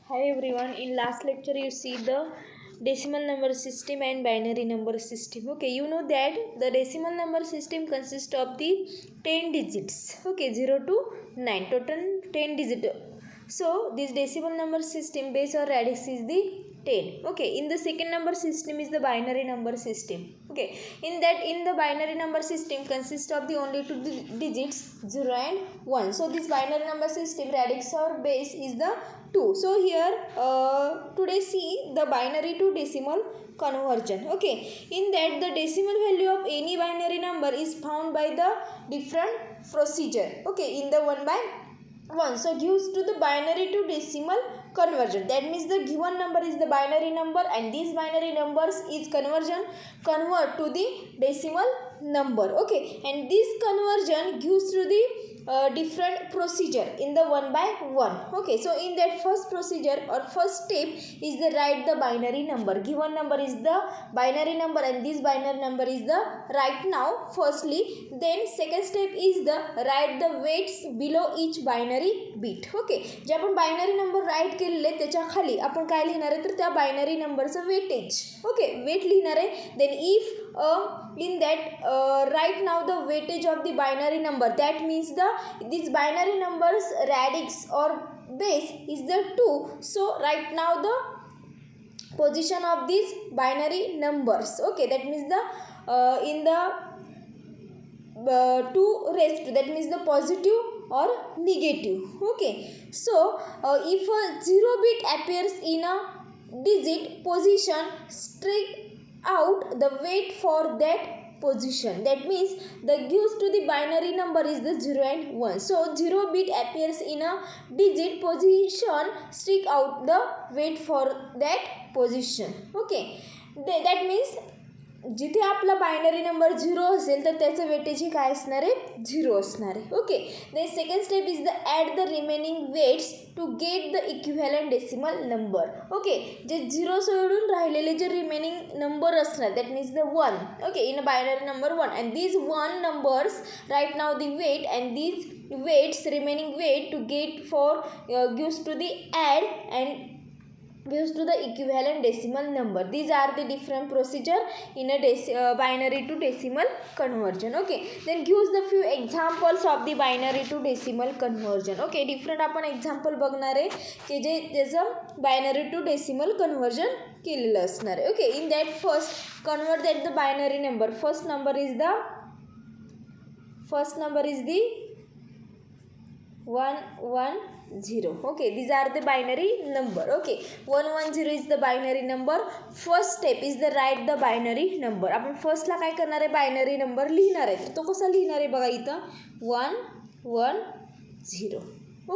Hi everyone, in last lecture you see the decimal number system and binary number system. Okay, you know that the decimal number system consists of the 10 digits. Okay, 0 to 9, total 10 digit. So this decimal number system base or radix is the 10. Okay, in the second number system is the binary number system. Okay, in the binary number system consists of the only two digits 0 and 1. So this binary number system radix or base is the 2. So here today see the binary to decimal conversion. Okay, in that the decimal value of any binary number is found by the different procedure. Okay, in the 1 by 1. So gives to the binary to decimal conversion. That means the given number is the binary number and these binary numbers is convert to the decimal number. Okay, and this conversion gives to the different procedure in the 1 by 1. Okay, so in that first procedure or first step is the write the binary number. Given number is the binary number and this binary number is the right now firstly. Then second step is the write the weights below each binary bit. Okay, जे आपण binary number right केलेले त्याच्या खाली आपण काय लिहिणार आहे तर त्या बायनरी नंबरचं वेटेज. ओके, वेट लिहिणार आहे. Then if in that right now the weightage of the binary number, that means the this binary numbers radix or base is the 2. So right now the position of these binary numbers, okay, that means the in the 2 raised to, that means the positive or negative. Okay, so if a 0 bit appears in a digit position, strike out the weight for that position. That means the gives to the binary number is the 0 and 1. So 0 bit appears in a digit position, stick out the weight for that position. Okay, that means जिथे आपला binary number 0 असेल तर त्याचं weightage हे काय असणार आहे 0 असणार आहे. Okay, then second step is the add the remaining weights to get the equivalent decimal number. Okay, जे 0 सोडून राहिलेले जे रिमेनिंग नंबर असणार that means the 1. Okay, in a binary number 1 and these 1 numbers right now the weight and these weights remaining weight to get for gives to the add and gives to the equivalent decimal number. These are the different procedure in a binary to decimal conversion. Okay, then gives the few examples of the binary to decimal conversion. Okay, different आपण example बघणार आहे की जे त्याचं binary to decimal conversion केलेलं असणार आहे. Okay, in that first convert that the binary number. First number is the 110. Okay, these are the binary number. Okay, 110 is the binary number. First step is the write the binary number. आपण फर्स्टला काय करणार आहे binary number लिहिणार आहे. तो कसा लिहिणार आहे बघा इथं 110.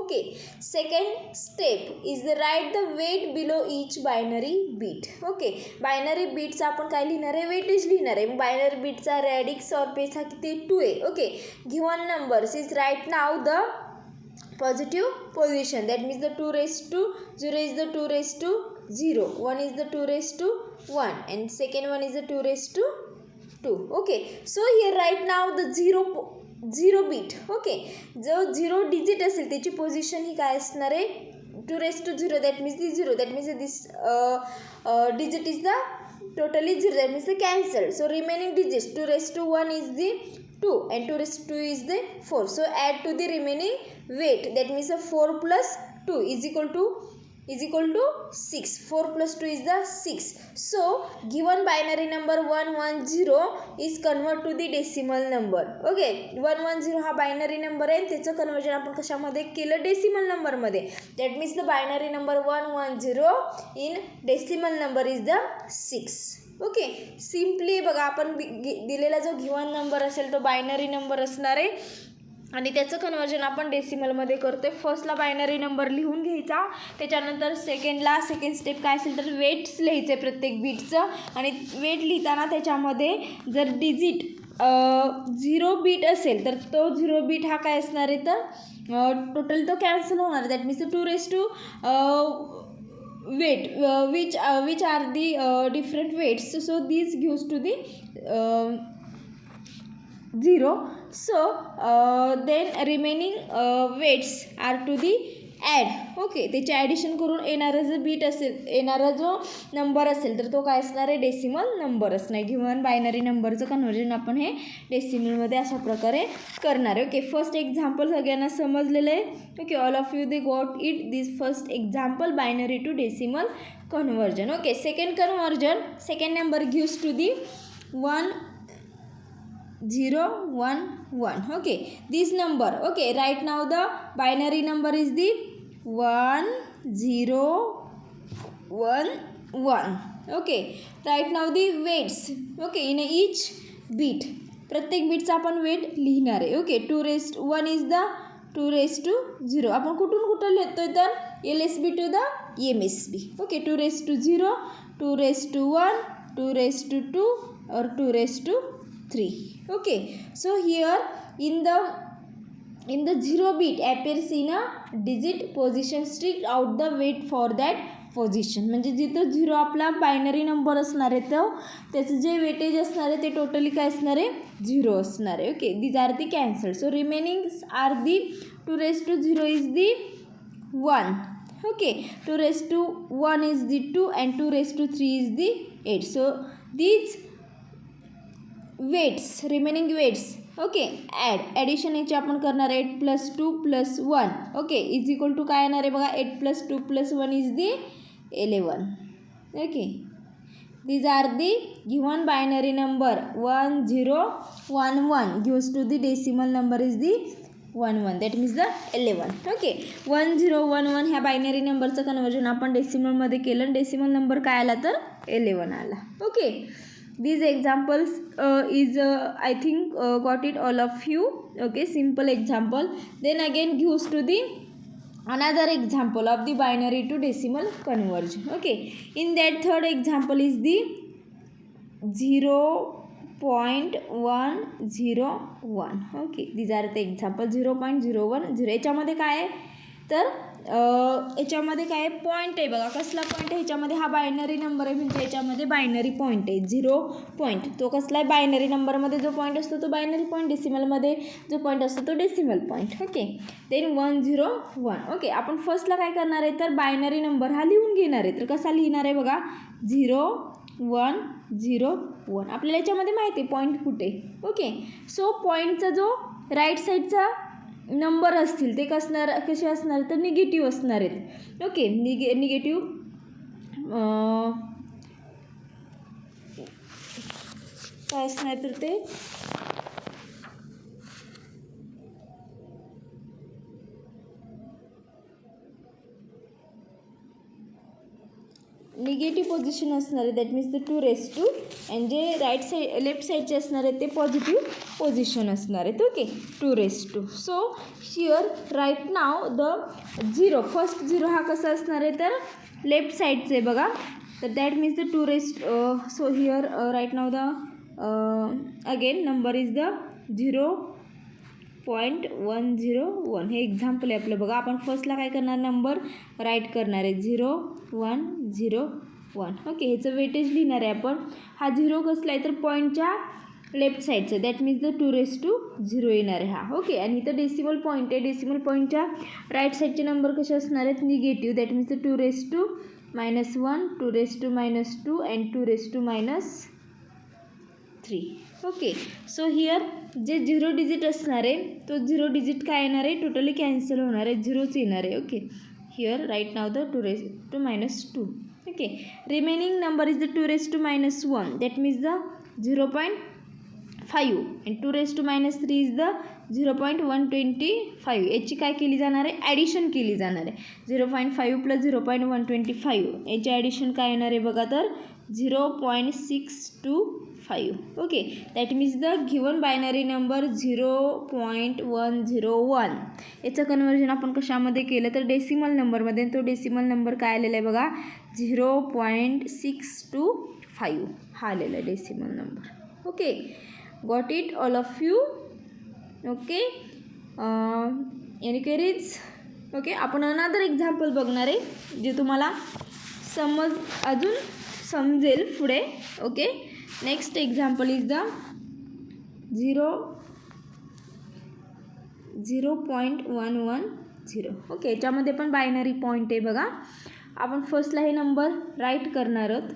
Okay, second step is the write the weight below each binary bit. Okay, binary बीटचा आपण काय लिहिणार आहे वेटेज लिहिणार आहे. बायनरी बीटचा रॅडिक्स और बेस हा किती 2 आहे. Okay, given numbers is right now the positive position, that means the 2 raised to 0 is the 2 raised to 0, 1 is the 2 raised to 1 and second one is the 2 raised to 2. Okay, so here right now the 0 bit. Okay, जो 0 digit असेल त्याची position ही काय असणार आहे 2 raised to 0, that means the 0, that means this digit is the totally 0, that means the cancelled. So remaining digits 2 raised to 1 is the 2 and 2 raised to 2 is the 4. So add to the remaining weight, that means a 4 plus 2 is equal to 6. 4 plus 2 is the 6. So given binary number 110 is convert to the decimal number. Okay, 110 हा binary number आहे त्याचं conversion आपण कशामध्ये केलं decimal नंबरमध्ये. That means the binary number 110 in decimal number is the 6. Okay, simply बघा आपण दिलेला जो गिवन नंबर असेल तो बायनरी नंबर असणार आहे आणि त्याचं कन्वर्जन आपण डेसिमलमध्ये करतो आहे. फर्स्टला बायनरी नंबर लिहून घ्यायचा, त्याच्यानंतर सेकंड स्टेप काय असेल तर वेट्स लिहायचे प्रत्येक बीटचं आणि वेट लिहिताना त्याच्यामध्ये जर डिजिट 0 बीट असेल तर तो 0 बीट हा काय असणार आहे तर टोटल तो कॅन्सल होणार आहे. That means 2 raised to weight which are the different weights, so these gives to the 0. So then remaining weights are to the add okay त्याचे ॲडिशन करून येणारा जो बीट असेल येणारा जो नंबर असेल तर तो काय असणार आहे डेसिमल नंबर असणार. गिव्हन बायनरी नंबरचं कन्व्हर्जन आपण हे डेसिमलमध्ये अशा प्रकारे करणार आहे. ओके फर्स्ट एक्झाम्पल सगळ्यांना समजलेलं आहे. Okay all of you they got it this first example binary to decimal conversion. Okay second conversion, second number gives to the 1 0 1 1. Okay this number, okay right now the binary number is the 1 0 1 1. Okay right now the weights, okay in each bit प्रत्येक बीटचा आपण weight लिहिणार आहे. Okay 2 is the 2 आपण कुठून कुठं लिहितोय तर LSB to the MSB. Okay 2 2 1 2 2 or 2 3. Okay so here in the 0 bit appears in a digit position, strict out the weight for that position. म्हणजे जिथं 0 आपला बायनरी नंबर असणार आहे तर त्याचं जे वेटेज असणार आहे ते टोटली काय असणार आहे 0 असणार आहे. Okay these are the cancel. So remaining are the 2 is the 1. Okay 2 is the 2 and 2 is the 8. So these weights remaining weights okay addition याचे आपण करणार 8 + 2 + 1. ओके इज इक्वल टू काय येणार आहे बघा 8 + 2 + 1 is the 11. okay these are the given binary number 1 0 1 1 gives to the decimal number is the 1 1, that means the 11. okay 1 0 1 1 ह्या binary नंबरचं conversion आपण डेसिमलमध्ये केलं. डेसिमल नंबर काय आला तर 11 आला. Okay these examples is I think got it all of you. okay simple example. Then again gives to the another example of the binary to decimal conversion. okay in that third example is the 0.101. okay these are the example 0.010. याच्यामध्ये काय आहे तर याच्यामध्ये काय point आहे बघा. कसला point आहे ह्याच्यामध्ये हा बायनरी नंबर आहे म्हणजे याच्यामध्ये बायनरी पॉईंट आहे 0 पॉईंट. तो कसला आहे बायनरी नंबरमध्ये जो पॉईंट असतो तो बायनरी पॉईंट, डेसिमलमध्ये जो पॉईंट असतो तो decimal point. Okay then 1 0 1. Okay आपण फर्स्टला काय करणार आहे तर बायनरी नंबर हा लिहून घेणार आहे. तर कसा लिहिणार आहे बघा 0 1 0 1. आपल्याला याच्यामध्ये माहिती आहे पॉईंट कुठे. ओके सो पॉईंटचा जो राईट साईडचा नंबर असतील ते कसे असणार तर निगेटिव्ह असणार आहेत. ओके निगेटिव्ह काय असणार तर ते निगेटिव्ह पोझिशन असणार आहे. दॅट मीन्स द 2 आणि जे राईट साईड लेफ्ट साईडचे असणार आहेत ते पॉझिटिव्ह पोझिशन असणार आहेत. Okay 2. So here right now the 0 first 0 हा कसा असणार आहे तर लेफ्ट साईडचे आहे बघा. तर that means the 2 so here right now the again number is the 0.101. हे एक्झाम्पल आहे आपलं बघा. आपण फर्स्टला काय करणार नंबर राईट करणार आहे 0 1 0 1. ओके ह्याचं वेटेज लिहिणार आहे आपण. हा 0 कसला आहे तर पॉईंटच्या लेफ्ट साईडचं दॅट मीन्स द 2 येणार आहे हा. ओके आणि इथं डेसिमल पॉईंट आहे. डेसिमल पॉईंटच्या राईट साईडचे नंबर कसे असणार आहेत negative. That means the 2 -1 2 -2 and 2 -3. Okay so here जे 0 डिजिट असणार आहे तो 0 डिजिट काय येणार आहे टोटली कॅन्सल होणार आहे 0च येणार आहे. Okay here right now the 2 -2. Okay remaining number is the 2 -1 that means the 0.5 and 2 -3 is the 0.125. याची काय केली जाणार आहे ॲडिशन केली जाणार आहे. 0.5 + 0.125 याची ॲडिशन काय येणार आहे बघा तर 0.625. Okay that means the given binary number 0.101. याचं कन्वर्जन आपण कशामध्ये केलं तर डेसिमल नंबरमध्ये. तो डेसिमल नंबर काय आलेला आहे बघा 0.625 हा आलेला आहे decimal number. Okay got it all of you. Okay any queries. Okay आपण अनदर एक्झाम्पल बघणार आहे जे तुम्हाला अजून समजेल पुढे. Okay next example is the 0.11 0. Okay, याच्यामध्ये पण बायनरी पॉईंट आहे बघा. आपण फर्स्टला हे नंबर राईट करणार आहोत.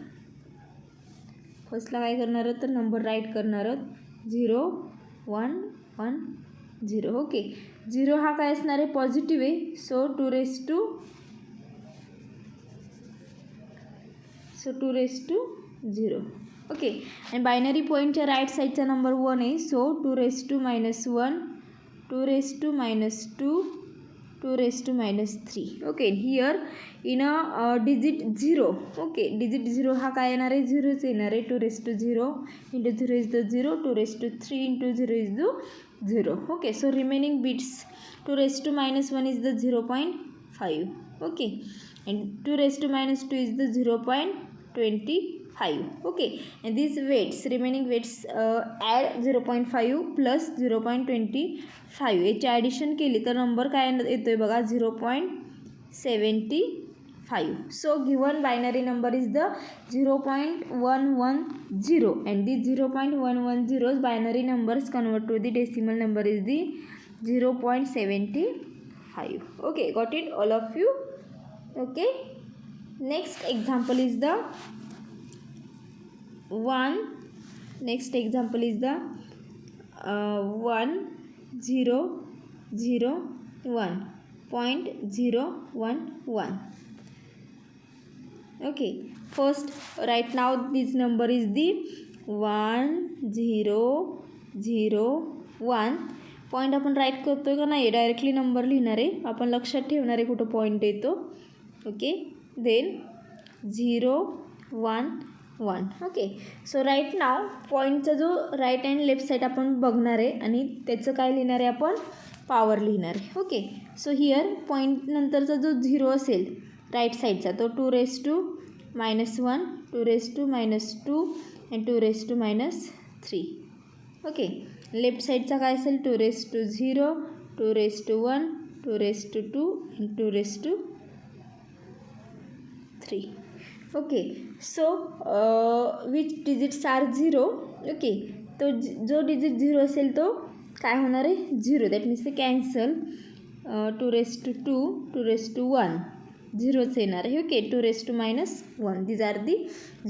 फर्स्टला काय करणार आहोत तर नंबर राईट करणार आहोत. 0 1 1 0. ओके, 0 हा काय असणार आहे पॉझिटिव्ह आहे. So 2 raised to 0. ओके, आणि बायनरी पॉईंटच्या राईट साईडचा नंबर 1 आहे. So 2 raised to -1, 2 raised to -2, 2 raised to -3. Okay, here in a digit 0. Okay, digit 0 हा काय येणार आहे 0च येणार आहे. 2 raised to 0 into 0 is the 0, 2 raised to 3 into 0 is the 0. Okay, so remaining bits 2 raised to -1 is the 0.5. Okay, and 2 raised to -2 is the 0.25. Okay, and these weights, remaining weights, add 0.5 plus 0.25. याची addition केली तर number काय येतोय बघा 0.75. So given binary number is the 0.110, and these 0.110 binary numbers convert to the decimal number is the 0.75. Okay, got it all of you? Okay, next example is the 1. Next example is the 1001.011. Okay, first right now this number is the 1001. Point आपण right करतोय का नाही directly number लिहिणार आहे. आपण लक्षात ठेवणार आहे कुठं पॉईंट येतो. Okay, then 011. Okay, so right नाव पॉईंटचा जो राईट अँड लेफ्ट साईड आपण बघणार आहे आणि त्याचं काय लिहिणार आहे आपण पॉवर लिहिणार आहे. ओके, सो हिअर पॉईंट नंतरचा जो 0 असेल राईट साईडचा तो 2 raised to -1, 2 raised to -2 and 2 raised to -3. Okay, left साईडचा काय असेल 2 raised to 0, 2 raised to 1, 2 raised to 2 and 2 raised to 3. Okay, so which digits are 0. Okay, तो जो डिजिट 0 असेल तो काय होणार आहे 0. दॅट मीन्स ते cancel. 2 raised to 2, 2 raised to 1 0च येणार आहे. Okay, 2 raised to -1 these are the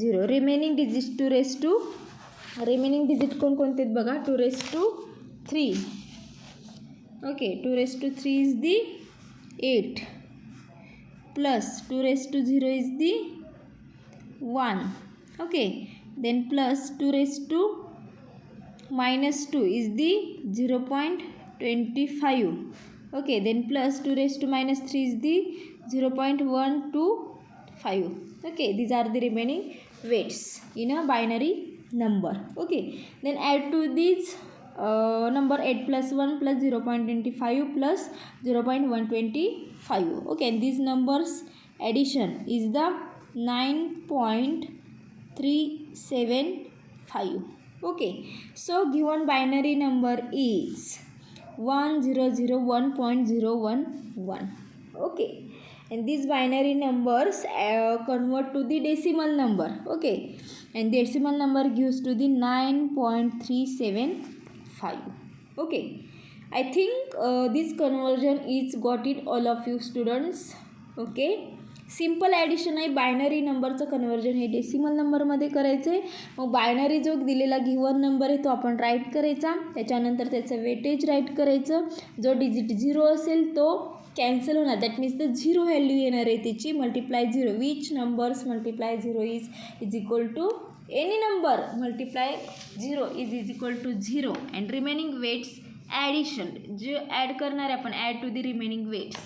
0. Remaining digit 2 raised to, remaining digit कोणकोणते आहेत बघा 2 raised to 3. Okay, 2 raised to 3 is the 8 plus 2 raised to 0 is the 1. Okay, then plus 2 raised to -2 is the 0.25. Okay, then plus 2 raised to -3 is the 0.125. Okay, these are the remaining weights in a binary number. Okay, then add to these number 8 plus 1 plus 0.25 plus 0.125. Okay, and these numbers addition is the 9.375. Okay, so given binary number is 1001.011. Okay, and these binary numbers convert to the decimal number. Okay, and decimal number gives to the 9.375. Okay, I think this conversion is got it all of you students. Okay, simple addition आहे. Binary नंबरचं conversion हे decimal नंबरमध्ये करायचं आहे. मग binary जो दिलेला given number आहे तो आपण राईट करायचा. त्याच्यानंतर त्याचं वेटेज राईट करायचं. जो डिजिट 0 असेल तो कॅन्सल होणार. दॅट मीन्स द 0 व्हॅल्यू येणार आहे त्याची. Multiply 0. Which numbers multiply 0 is equal to any number multiply 0 is equal to 0. And remaining weights addition जे ॲड करणार आहे आपण add to the remaining weights.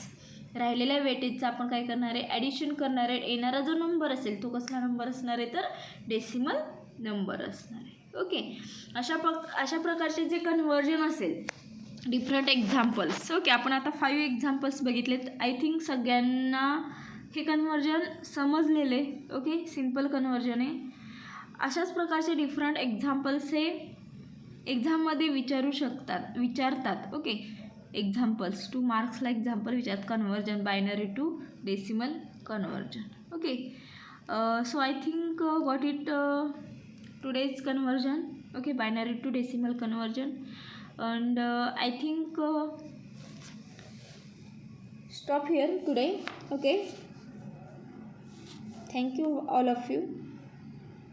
राहिलेल्या वेटेजचं आपण काय करणार आहे ॲडिशन करणार आहे. येणारा जो नंबर असेल तो कसला नंबर असणार आहे तर डेसिमल नंबर असणार आहे. ओके, अशा प्रकारचे जे कन्वर्जन असेल डिफरंट एक्झाम्पल्स. ओके, आपण आता 5 एक्झाम्पल्स बघितलेत. आय थिंक सगळ्यांना हे कन्वर्जन समजलेले. ओके, सिम्पल कन्वर्जन आहे. अशाच प्रकारचे डिफरंट एक्झाम्पल्स हे एक्झाममध्ये विचारतात. ओके, एक्झाम्पल्स 2 मार्क्सला एक्झाम्पल विचारतात. Conversion binary to decimal conversion. Okay, so I think got it today's conversion. Okay, binary to decimal conversion. And I think stop here today. Okay, thank you all of you.